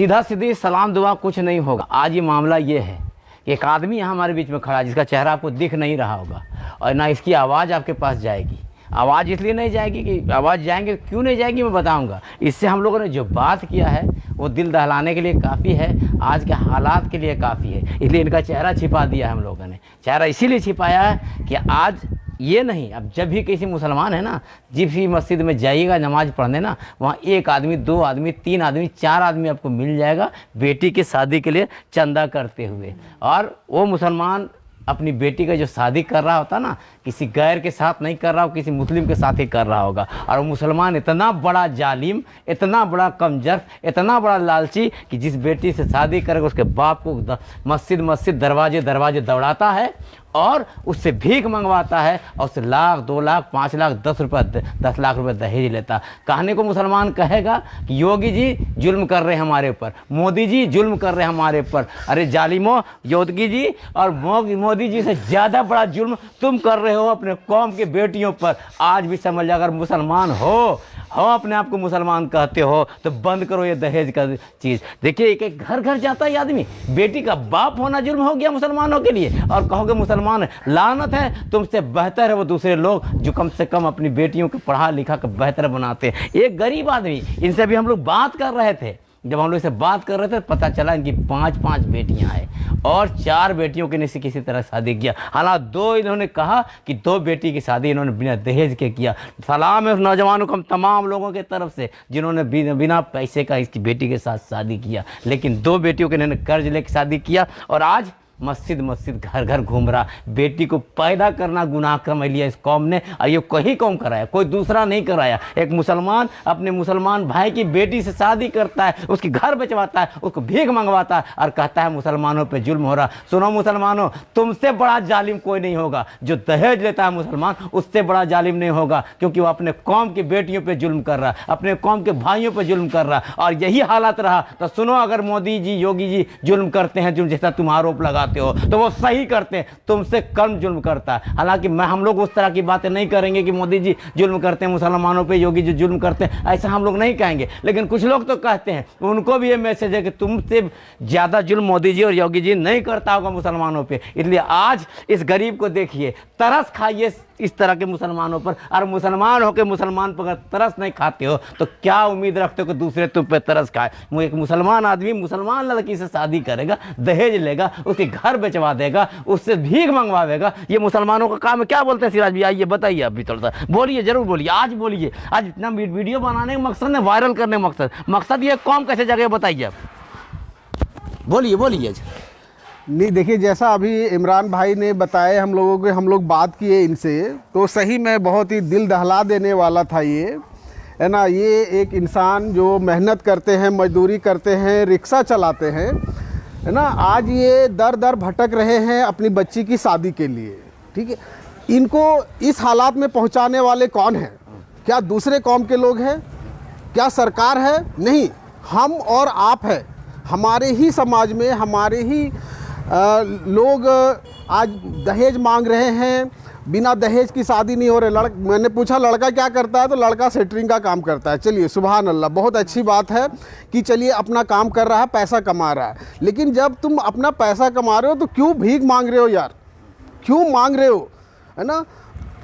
सीधा सीधी सलाम दुआ कुछ नहीं होगा। आज ये मामला ये है कि एक आदमी यहाँ हमारे बीच में खड़ा है जिसका चेहरा आपको दिख नहीं रहा होगा और ना इसकी आवाज़ आपके पास जाएगी। आवाज़ इसलिए नहीं जाएगी कि आवाज़ जाएंगे, क्यों नहीं जाएगी मैं बताऊंगा। इससे हम लोगों ने जो बात किया है वो दिल दहलाने के लिए काफ़ी है, आज के हालात के लिए काफ़ी है, इसलिए इनका चेहरा छिपा दिया है हम लोगों ने। चेहरा इसीलिए छिपाया है कि आज ये नहीं, अब जब भी किसी मुसलमान है ना, जिस भी मस्जिद में जाइएगा नमाज़ पढ़ने ना, वहाँ एक आदमी, दो आदमी, तीन आदमी, चार आदमी आपको मिल जाएगा बेटी की शादी के लिए चंदा करते हुए। और वो मुसलमान अपनी बेटी का जो शादी कर रहा होता ना, किसी गैर के साथ नहीं कर रहा हो, किसी मुस्लिम के साथ ही कर रहा होगा। और वो मुसलमान इतना बड़ा जालिम, इतना बड़ा कमजोर, इतना बड़ा लालची कि जिस बेटी से शादी करेगा उसके बाप को मस्जिद मस्जिद दरवाजे दरवाजे दौड़ाता है और उससे भीख मंगवाता है और उससे लाख, 2 लाख, 5 लाख, 10 लाख रुपए दहेज लेता। कहने को मुसलमान कहेगा कि योगी जी जुल्म कर रहे हैं हमारे ऊपर, मोदी जी जुल्म कर रहे हैं हमारे ऊपर। अरे जालिमो, योगी जी और मोदी जी से ज़्यादा बड़ा जुल्म तुम कर रहे हो अपने कौम की बेटियों पर। आज भी समझ लो, अगर मुसलमान हो अपने आप को मुसलमान कहते हो तो बंद करो ये दहेज का चीज़। देखिए एक एक घर घर जाता है आदमी, बेटी का बाप होना जुल्म हो गया मुसलमानों के लिए, और कहोगे मुसलमान लानत है। तुमसे बेहतर है वो दूसरे लोग जो कम से कम अपनी बेटियों को पढ़ा लिखा कर बेहतर बनाते हैं। एक गरीब आदमी, इनसे भी हम लोग बात कर रहे थे, जब हम लोग इसे बात कर रहे थे पता चला इनकी 5 बेटियां हैं और 4 बेटियों के ने किसी तरह शादी किया। हालांकि 2 इन्होंने कहा कि 2 बेटी की शादी इन्होंने बिना दहेज के किया। सलाम है उस नौजवानों को, हम तमाम लोगों के तरफ से जिन्होंने बिना पैसे का इसकी बेटी के साथ शादी किया, लेकिन 2 बेटियों के इन्होंने कर्ज लेकर शादी किया और आज मस्जिद मस्जिद घर घर घूम रहा। बेटी को पैदा करना गुनाह कम लिया इस कौम ने, और ये कोई कौम कराया, कोई दूसरा नहीं कराया। एक मुसलमान अपने मुसलमान भाई की बेटी से शादी करता है, उसकी घर बचवाता है, उसको भीख मंगवाता है और कहता है मुसलमानों पे जुल्म हो रहा। सुनो मुसलमानों, तुमसे बड़ा जालिम कोई नहीं होगा। जो दहेज लेता है मुसलमान, उससे बड़ा जालिम नहीं होगा, क्योंकि वो अपने कौम की बेटियों पर जुल्म कर रहा है, अपने कौम के भाइयों पर जुल्म कर रहा है। और यही हालत रहा तो सुनो, अगर मोदी जी, योगी जी जुल्म करते हैं, जुल्म जैसा तुम आरोप लगा हो तो वो सही करते हैं, तुमसे कम जुल्म करता है। हालांकि हम लोग उस तरह की बातें नहीं करेंगे कि मोदी जी जुल्म करते हैं मुसलमानों पे, योगी जी जुल्म करते हैं, ऐसा हम लोग नहीं कहेंगे। लेकिन कुछ लोग तो कहते हैं, उनको भी ये मैसेज है कि तुमसे ज़्यादा जुल्म मोदी जी और योगी जी नहीं करता होगा मुसलमानों पे। इसलिए आज इस गरीब को देखिए, तरस खाइए इस तरह के मुसलमानों पर। और मुसलमान होकर मुसलमान पर अगर तरस नहीं खाते हो तो क्या उम्मीद रखते हो कि दूसरे तुम पे तरस खाए। एक मुसलमान आदमी मुसलमान लड़की से शादी करेगा, दहेज लेगा, उसके घर बेचवा देगा, उससे भीख मंगवाएगा, ये मुसलमानों का काम है। क्या बोलते हैं सिराज भी, आइए बताइए, अभी थोड़ा सा बोलिए, जरूर बोलिए, आज बोलिए। आज इतना वीडियो बनाने का मकसद है, वायरल करने का मकसद ये कौम कैसे जगह बताइए आप, बोलिए बोलिए। नहीं देखिए, जैसा अभी इमरान भाई ने बताया हम लोगों के, हम लोग बात किए इनसे, तो सही में बहुत ही दिल दहला देने वाला था ये, है ना। ये एक इंसान जो मेहनत करते हैं, मजदूरी करते हैं, रिक्शा चलाते हैं, है ना, आज ये दर दर भटक रहे हैं अपनी बच्ची की शादी के लिए, ठीक है। इनको इस हालात में पहुंचाने वाले कौन हैं? क्या दूसरे कौम के लोग हैं? क्या सरकार है? नहीं, हम और आप हैं। हमारे ही समाज में हमारे ही लोग आज दहेज मांग रहे हैं, बिना दहेज की शादी नहीं हो रही। मैंने पूछा लड़का क्या करता है, तो लड़का सेटरिंग का काम करता है। चलिए सुभान अल्लाह, बहुत अच्छी बात है कि चलिए अपना काम कर रहा है, पैसा कमा रहा है। लेकिन जब तुम अपना पैसा कमा रहे हो तो क्यों भीख मांग रहे हो यार? क्यों मांग रहे हो, है ना?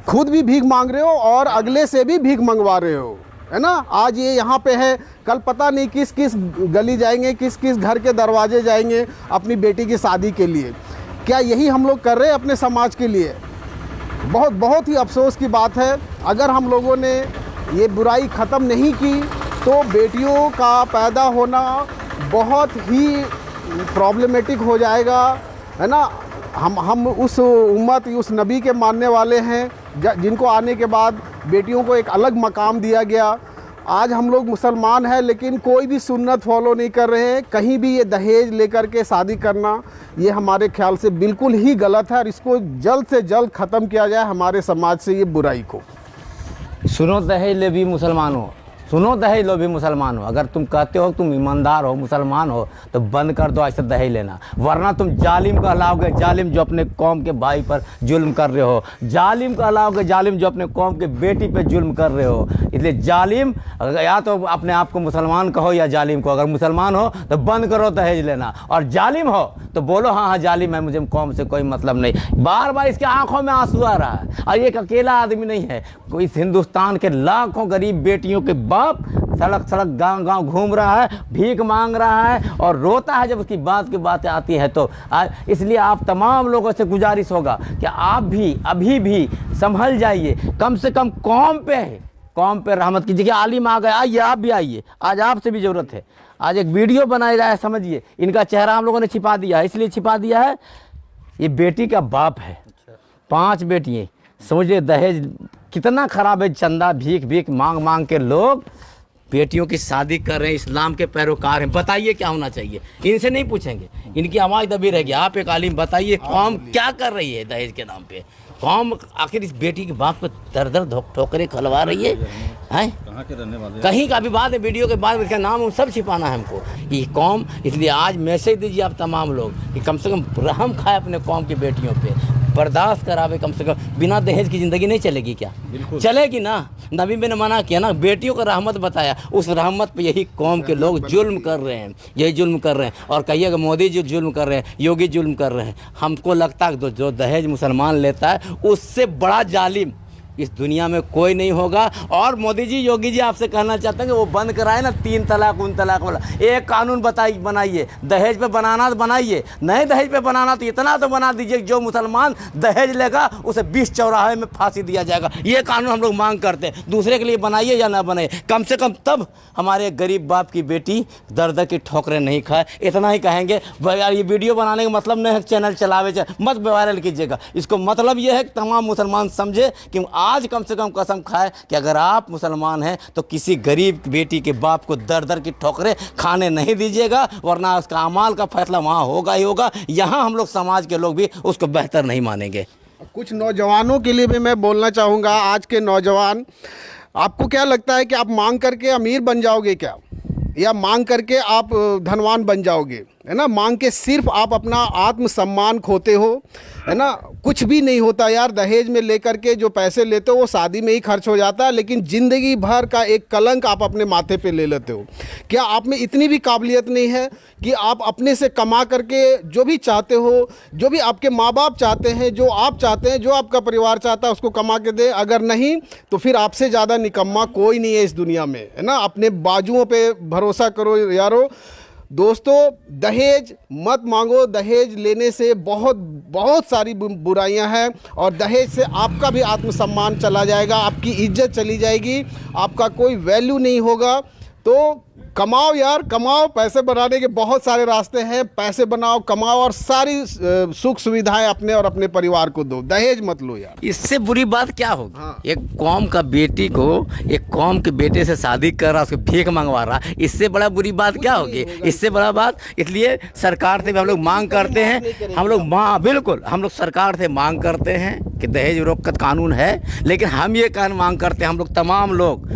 खुद भी भीख मांग रहे हो और अगले से भी भीख मंगवा रहे हो, है ना। आज ये यहाँ पे है, कल पता नहीं किस किस गली जाएंगे, किस किस घर के दरवाजे जाएंगे अपनी बेटी की शादी के लिए। क्या यही हम लोग कर रहे हैं अपने समाज के लिए? बहुत ही अफसोस की बात है। अगर हम लोगों ने ये बुराई ख़त्म नहीं की तो बेटियों का पैदा होना बहुत ही प्रॉब्लमेटिक हो जाएगा, है ना। हम उस उम्मत, उस नबी के मानने वाले हैं जिनको आने के बाद बेटियों को एक अलग मकाम दिया गया। आज हम लोग मुसलमान हैं लेकिन कोई भी सुन्नत फॉलो नहीं कर रहे हैं। कहीं भी ये दहेज लेकर के शादी करना, ये हमारे ख्याल से बिल्कुल ही गलत है और इसको जल्द से जल्द ख़त्म किया जाए हमारे समाज से, ये बुराई को। सुनो दहेज ले भी मुसलमानों, सुनो दहेज लो भी मुसलमान हो। अगर तुम कहते हो तुम ईमानदार हो, मुसलमान हो, तो बंद कर दो ऐसे दहेज लेना, वरना तुम जालिम कहलाओगे। जालिम जो अपने कौम के भाई पर जुल्म कर रहे हो, जालिम कहलाओगे। जालिम जो अपने कौम के बेटी पे जुल्म कर रहे हो। इसलिए जालिम, या तो अपने आप को मुसलमान कहो या जालिम को। अगर मुसलमान हो तो बंद करो दहेज लेना, और जालिम हो तो बोलो हाँ हाँ जालिम है, मुझे कौम से कोई मतलब नहीं। बार बार इसके आंखों में आंसू आ रहा है। और एक अकेला आदमी नहीं है, कोई इस हिंदुस्तान के लाखों गरीब बेटियों के बाप सड़क सड़क गांव गांव घूम रहा है, भीख मांग रहा है और रोता है जब उसकी बात की बातें आती है। तो इसलिए आप तमाम लोगों से गुजारिश होगा कि आप भी अभी भी संभल जाइए, कम से कम कौम पे रहमत कीजिए। आलिम आ गए, आइए आप भी आइए, आज आपसे भी ज़रूरत है। आज एक वीडियो बनाया जाए, समझिए इनका चेहरा हम लोगों ने छिपा दिया है। इसलिए छिपा दिया है, ये बेटी का बाप है, 5 बेटियाँ। समझिए दहेज कितना ख़राब है। चंदा भीख भीख मांग मांग के लोग बेटियों की शादी कर रहे हैं। इस्लाम के पैरोकार हैं, बताइए क्या होना चाहिए? इनसे नहीं पूछेंगे, इनकी आवाज़ दबी रहेगी। आप एक आलिम बताइए, कौम क्या कर रही है दहेज के नाम पे? कौम आखिर इस बेटी के बाप को दर दर ठोकरे खलवा रही है, हैं? कहाँ के रहने वाले? कहीं का भी बात है, वीडियो के बाद इसका नाम सब छिपाना है हमको, ये कौम। इसलिए आज मैसेज दीजिए आप तमाम लोग कि कम से कम रहम खाए अपने कौम की बेटियों पे, बर्दाश्त करावे कम से कम। बिना दहेज की ज़िंदगी नहीं चलेगी क्या? चलेगी ना। नबी ने मना किया ना, बेटियों को रहमत बताया, उस रहमत पे यही कौम के लोग जुल्म कर रहे हैं, यही जुल्म कर रहे हैं। और कहिएगा मोदी जी जुल्म कर रहे हैं, योगी जुल्म कर रहे हैं। हमको लगता है जो दहेज मुसलमान लेता है उससे बड़ा जालिम इस दुनिया में कोई नहीं होगा। और मोदी जी, योगी जी आपसे कहना चाहते हैं कि वो बंद कराए ना 3 तलाक 1 तलाक वाला एक कानून बनाइए। दहेज पे बनाना तो बनाइए, नहीं दहेज पे बनाना तो इतना तो बना दीजिए जो मुसलमान दहेज लेगा उसे 20 चौराहे में फांसी दिया जाएगा। ये कानून हम लोग मांग करते हैं। दूसरे के लिए बनाइए या ना बनाइए, कम से कम तब हमारे गरीब बाप की बेटी दर दर की ठोकरें नहीं खाए। इतना ही कहेंगे। यार ये वीडियो बनाने का मतलब नहीं है चैनल चलावे, मत वायरल कीजिएगा। इसको मतलब ये है कि तमाम मुसलमान समझे कि आज कम से कम कसम खाए कि अगर आप मुसलमान हैं तो किसी गरीब बेटी के बाप को दर दर की ठोकरें खाने नहीं दीजिएगा, वरना उसका अमाल का फैसला वहाँ होगा ही होगा। यहाँ हम लोग समाज के लोग भी उसको बेहतर नहीं मानेंगे। कुछ नौजवानों के लिए भी मैं बोलना चाहूँगा। आज के नौजवान, आपको क्या लगता है कि आप मांग करके अमीर बन जाओगे क्या, या मांग करके आप धनवान बन जाओगे? है ना, मांग के सिर्फ आप अपना आत्मसम्मान खोते हो, है ना। कुछ भी नहीं होता यार, दहेज में लेकर के जो पैसे लेते हो वो शादी में ही खर्च हो जाता है, लेकिन ज़िंदगी भर का एक कलंक आप अपने माथे पे ले लेते हो। क्या आप में इतनी भी काबिलियत नहीं है कि आप अपने से कमा करके जो भी चाहते हो, जो भी आपके माँ बाप चाहते हैं, जो आप चाहते हैं, जो आपका परिवार चाहता है उसको कमा के दे? अगर नहीं तो फिर आपसे ज़्यादा निकम्मा कोई नहीं है इस दुनिया में, है ना। अपने बाजुओं पे भरोसा करो यारो। दोस्तों, दहेज मत मांगो। दहेज लेने से बहुत सारी बुराइयां हैं, और दहेज से आपका भी आत्मसम्मान चला जाएगा, आपकी इज्जत चली जाएगी, आपका कोई वैल्यू नहीं होगा। तो कमाओ यार, कमाओ। पैसे बनाने के बहुत सारे रास्ते हैं, पैसे बनाओ, कमाओ, और सारी सुख सुविधाएं अपने और अपने परिवार को दो। दहेज मत लो यार। इससे बुरी बात क्या होगी? हाँ। एक कौम का बेटी को एक कौम के बेटे से शादी कर रहा, उसको भीख मंगवा रहा, इससे बड़ा बुरी बात क्या होगी? इससे बड़ा बात। इसलिए सरकार से भी हम लोग मांग करते हैं, हम लोग बिल्कुल हम लोग सरकार से मांग करते हैं कि दहेज रोकत कानून है, लेकिन हम ये कानून मांग करते हैं, हम लोग तमाम लोग,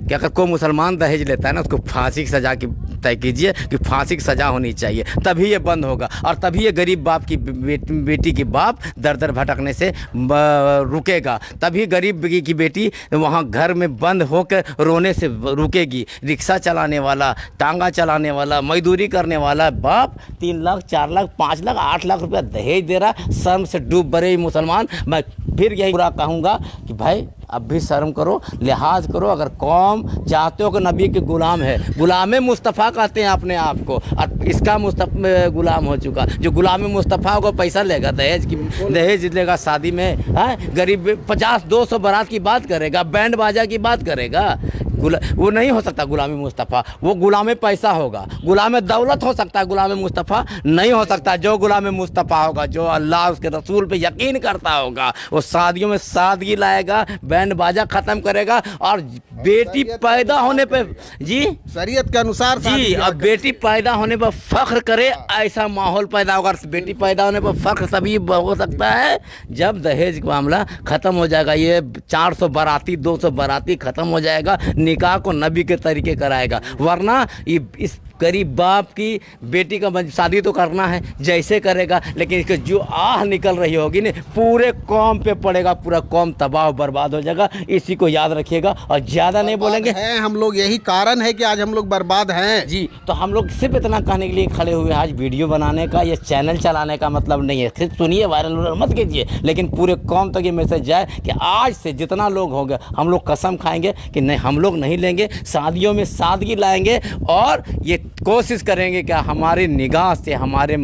कि अगर कोई मुसलमान दहेज लेता है ना, उसको फांसी की सज़ा की तय कीजिए कि फांसी की सज़ा होनी चाहिए, तभी ये बंद होगा। और तभी ये गरीब बाप की बेटी की बाप दर दर भटकने से रुकेगा। तभी गरीब की बेटी वहाँ घर में बंद होकर रोने से रुकेगी। रिक्शा चलाने वाला, टांगा चलाने वाला, मजदूरी करने वाला बाप 3 लाख 4 लाख 5 लाख 8 लाख रुपया दहेज दे रहा, शर्म से डूब बरे मुसलमान। मैं फिर यही पूरा कहूँगा कि भाई अब भी शर्म करो, लिहाज करो। अगर कौम चाहते हो कि नबी के गुलाम है, गुलाम मुस्तफ़ा कहते हैं अपने आप को, और इसका मुस्तफ़ा गुलाम हो चुका। जो गुलाम मुस्तफ़ा को पैसा लेगा, दहेज लेगा, शादी में है गरीब 50-200 बारात की बात करेगा, बैंड बाजा की बात करेगा, वो नहीं हो सकता गुलामी मुस्तफ़ा। वो गुलाम पैसा होगा, गुलाम दौलत हो सकता है, गुलाम मुस्तफ़ा नहीं हो सकता। जो गुलाम मुस्तफ़ा होगा, जो अल्लाह उसके रसूल पे यकीन करता होगा, वो शादियों में सादगी लाएगा, बैंड बाजा ख़त्म करेगा, और बेटी पैदा होने पे जी शरीयत के अनुसार जी शादी अब बेटी पैदा होने पर फख्र करे, ऐसा माहौल पैदा होगा। बेटी पैदा होने पर फख्र तभी हो सकता है जब दहेज का मामला ख़त्म हो जाएगा। ये 400 बाराती 200 बाराती ख़त्म हो जाएगा, निकाह को नबी के तरीके कराएगा। वरना ये इस गरीब बाप की बेटी का शादी तो करना है, जैसे करेगा, लेकिन इसके जो आह निकल रही होगी ना पूरे कौम पे पड़ेगा, पूरा कौम तबाह बर्बाद हो जाएगा। इसी को याद रखिएगा और ज़्यादा नहीं बोलेंगे हैं हम लोग, यही कारण है कि आज हम लोग बर्बाद हैं जी। तो हम लोग सिर्फ इतना कहने के लिए खड़े हुए हैं आज, वीडियो बनाने का या चैनल चलाने का मतलब नहीं है। सिर्फ सुनिए, वायरल मत कीजिए, लेकिन पूरे कौम तक ये मैसेज जाए कि आज से जितना लोग होंगे हम लोग कसम खाएंगे कि नहीं, हम लोग नहीं लेंगे, शादियों में सादगी लाएंगे और ये कोशिश करेंगे कि हमारी निगाह से, हमारे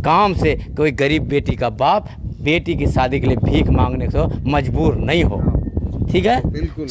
काम से कोई गरीब बेटी का बाप बेटी की शादी के लिए भीख मांगने से मजबूर नहीं हो। ठीक है,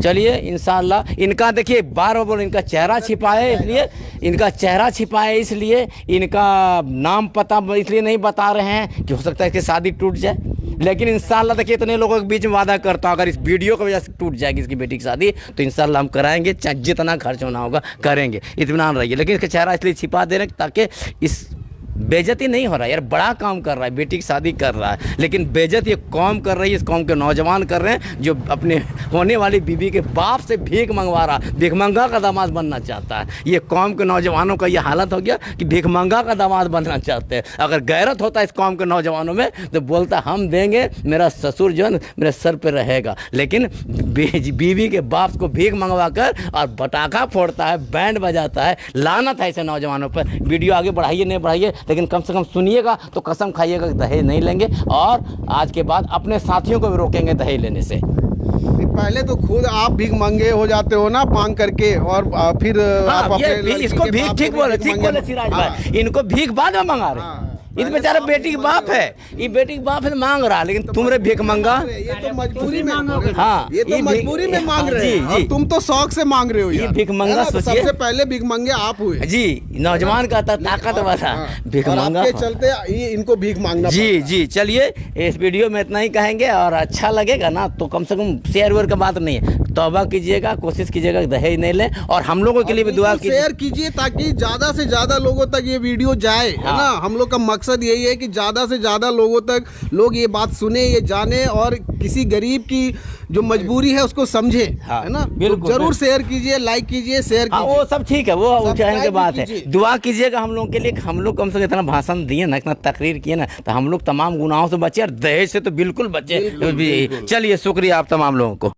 चलिए इंशाअल्लाह। इनका देखिए बार बार बोलो, इनका चेहरा छिपाए इसलिए, इनका चेहरा छिपाए इसलिए, इनका नाम पता इसलिए नहीं बता रहे हैं कि हो सकता है कि शादी टूट जाए। लेकिन इंशाअल्लाह देखिए इतने लोगों के बीच में वादा करता हूँ, अगर इस वीडियो की वजह से टूट जाएगी इसकी बेटी की शादी तो इंशाअल्लाह हम कराएंगे, चाहे जितना खर्च होना होगा करेंगे, इत्मीनान रहिए। लेकिन इसका चेहरा इसलिए छिपा दे रहे हैं ताकि इस बेइज्जती नहीं हो रहा है यार, बड़ा काम कर रहा है, बेटी की शादी कर रहा है, लेकिन बेइज्जत ये कौम कर रही है, इस कौम के नौजवान कर रहे हैं जो अपने होने वाली बीवी के बाप से भीख मंगवा रहा, भिखमंगा का दामाद बनना चाहता है। ये कौम के नौजवानों का ये हालत हो गया कि भिखमंगा का दामाद बनना चाहते हैं। अगर गैरत होता इस कौम के नौजवानों में तो बोलता हम देंगे, मेरा ससुर जो है मेरे सर पर रहेगा, लेकिन बीवी के बाप को भीख मंगवा कर और पटाखा फोड़ता है, बैंड बजाता है। लानत है ऐसे नौजवानों पर। वीडियो आगे बढ़ाइए नहीं बढ़ाइए, लेकिन कम से कम सुनिएगा तो कसम खाइएगा कि दहेज नहीं लेंगे और आज के बाद अपने साथियों को भी रोकेंगे दहेज लेने से। पहले तो खुद आप भीख मांगे हो जाते हो ना मांग करके, और फिर आप अपने इसको भीख ठीक बोले सिराज भाई, इनको भीख बाद में मंगा रहे। इस बेचारा बेटी की बाप है, ये बेटी की बाप है मांग रहा, लेकिन तुमरे भीख मंगा। ये तो मजबूरी में, हाँ ये तो मजबूरी में मांग रहे हैं और तुम तो शौक से मांग रहे हो यार। भीख मंगा सोचिए, सबसे पहले भीख मंगे आप हुए जी। नौजवान का था ताकत वाला भीख मंगा के चलते ये इनको भीख मांगना जी। चलिए इस वीडियो में इतना ही कहेंगे, और अच्छा लगेगा ना तो कम से कम शेयर वेयर का बात नहीं है, तौबा कीजिएगा, कोशिश कीजिएगा दहेज नहीं ले, और हम लोगों के लिए भी दुआ कीजिए, शेयर कीजिए ताकि ज्यादा से ज्यादा लोगों तक ये वीडियो जाए, है ना। हम लोग का मकसद यही है कि ज्यादा से ज्यादा लोगों तक लोग ये बात सुने, ये जाने, और किसी गरीब की जो मजबूरी है उसको समझे, है ना। तो जरूर शेयर कीजिए, लाइक कीजिए, शेयर कीजिए। वो सब ठीक है, वो ऊंचाई की बात है। दुआ कीजिएगा हम लोगों के लिए, हम लोग कम से कम इतना भाषण दिए ना, इतना तकरीर किए ना, तो हम लोग तमाम गुनाहों से बचे और दहेज से तो बिल्कुल बचे। चलिए शुक्रिया आप तमाम लोगों को।